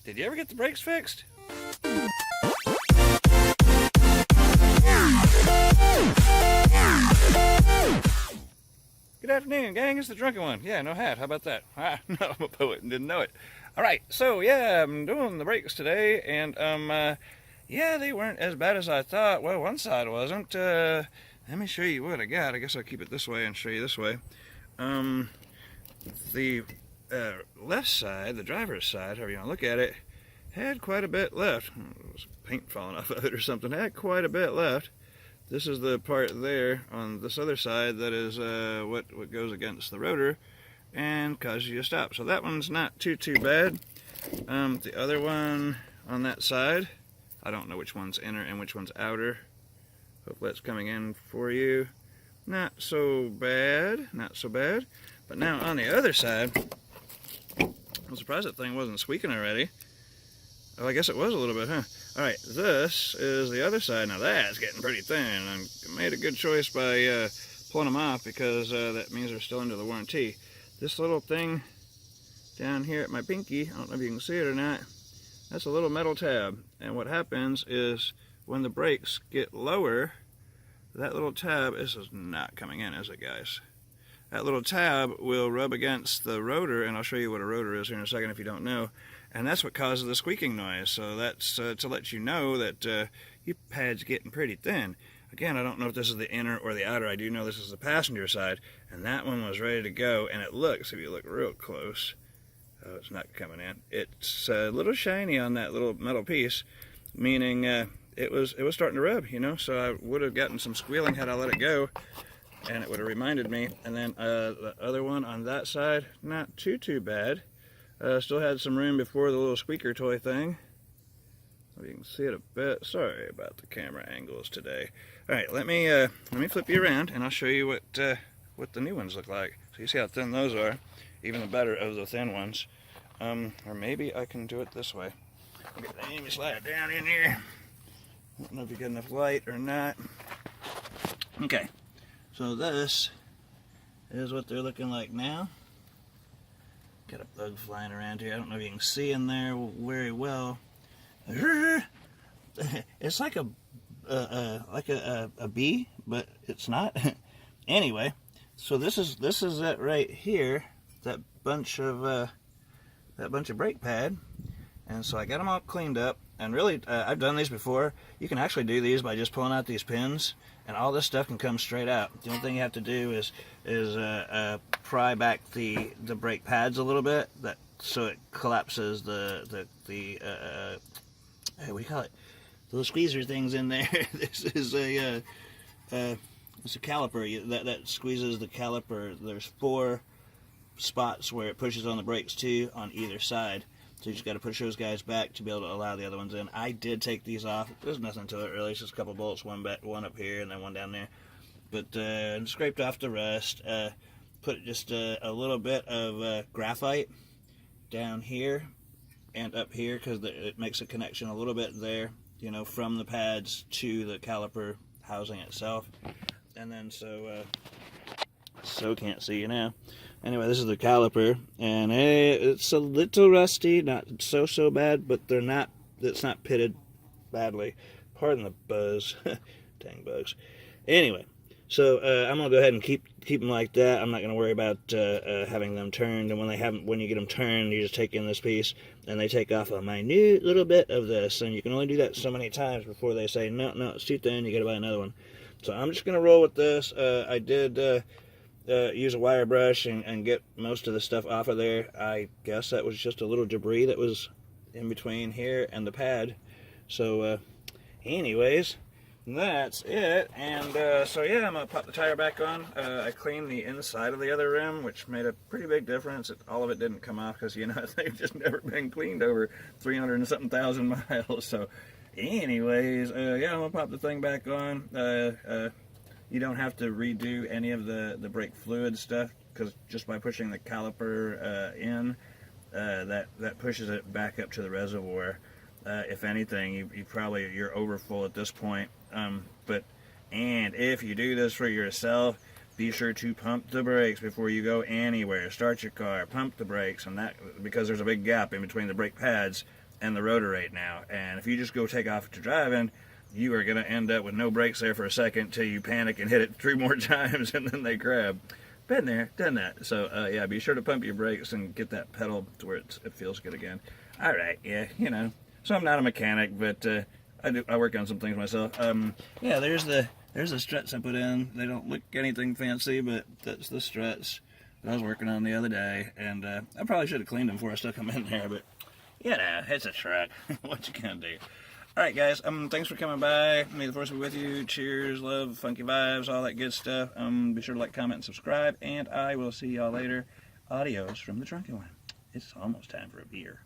Did you ever get the brakes fixed? Good afternoon, gang. It's the Drunken One. Yeah, no hat. How about that? No, I'm a poet and didn't know it. All right, so yeah, I'm doing the brakes today, and yeah, they weren't as bad as I thought. Well, one side wasn't. Let me show you what I got. I guess I'll keep it this way and show you this way. The left side, the driver's side, however you want to look at it, had quite a bit left. It was paint falling off of it or something. It had quite a bit left. This is the part there on this other side that is what goes against the rotor and causes you to stop. So that one's not too bad. The other one on that side, I don't know which one's inner and which one's outer. Hopefully that's coming in for you. Not so bad, not so bad. But now on the other side, I'm surprised that thing wasn't squeaking already. Oh, I guess it was a little bit, huh? All right, this is the other side. Now that's getting pretty thin. I made a good choice by pulling them off because that means they're still under the warranty. This little thing down here at my pinky, I don't know if you can see it or not, that's a little metal tab. And what happens is when the brakes get lower, that little tab, this is not coming in, is it, guys? That little tab will rub against the rotor, and I'll show you what a rotor is here in a second if you don't know. And that's what causes the squeaking noise. So that's to let you know that your pad's getting pretty thin. Again, I don't know if this is the inner or the outer. I do know this is the passenger side, and that one was ready to go. And it looks, if you look real close, oh, it's not coming in. It's a little shiny on that little metal piece, meaning it was starting to rub, you know. So I would have gotten some squealing had I let it go, and it would have reminded me. And then the other one on that side, not too bad. Still had some room before the little squeaker toy thing. If you can see it a bit. Sorry about the camera angles today. All right, let me flip you around, and I'll show you what the new ones look like. So you see how thin those are. Even the better of the thin ones. Or maybe I can do it this way. Let me slide it down in here. I don't know if you get enough light or not. Okay, so this is what they're looking like now. Got a bug flying around here. I don't know if you can see in there very well. It's like a bee, but it's not. Anyway, so this is it right here. That bunch of brake pad, and so I got them all cleaned up. And really, I've done these before. You can actually do these by just pulling out these pins, and all this stuff can come straight out. The only thing you have to do is pry back the brake pads a little bit, so it collapses the what do you call it? The little squeezer things in there. This is it's a caliper that squeezes the caliper. There's 4 spots where it pushes on the brakes too on either side. So you just got to push those guys back to be able to allow the other ones in. I did take these off. There's nothing to it really. It's just a couple bolts, one up here and then one down there. But scraped off the rust. Put just a little bit of graphite down here and up here because it makes a connection a little bit there, you know, from the pads to the caliper housing itself. And then so can't see you now. Anyway, this is the caliper, and it's a little rusty, not so bad, but it's not pitted badly. Pardon the buzz. Dang bugs. Anyway, so I'm going to go ahead and keep them like that. I'm not going to worry about having them turned, and when you get them turned, you just take in this piece, and they take off a minute little bit of this, and you can only do that so many times before they say, no, it's too thin, you got to buy another one. So I'm just going to roll with this. I did use a wire brush and get most of the stuff off of there. I guess that was just a little debris that was in between here and the pad. So anyways, that's it. And so yeah, I'm gonna pop the tire back on. I cleaned the inside of the other rim, which made a pretty big difference. All of it didn't come off because, you know, they've just never been cleaned over 300 and something thousand miles. So anyways, yeah, I'm gonna pop the thing back on. You don't have to redo any of the brake fluid stuff because just by pushing the caliper in, that pushes it back up to the reservoir. If anything, you're over full at this point. And if you do this for yourself, be sure to pump the brakes before you go anywhere. Start your car, pump the brakes, and that because there's a big gap in between the brake pads and the rotor rate now. And if you just go take off to driving, you are going to end up with no brakes there for a second till you panic and hit it 3 more times and then they grab. Been there, done that. So yeah, be sure to pump your brakes and get that pedal to where it feels good again. All right, yeah, you know. So I'm not a mechanic, but I work on some things myself. Yeah, there's the struts I put in. They don't look anything fancy, but that's the struts that I was working on the other day, and I probably should have cleaned them before I stuck them in there, but you know, it's a truck. What you gonna do? All right, guys. Thanks for coming by. May the force be with you. Cheers, love, funky vibes, all that good stuff. Be sure to like, comment, and subscribe, and I will see y'all later. Adios from the Drunkinone. It's almost time for a beer.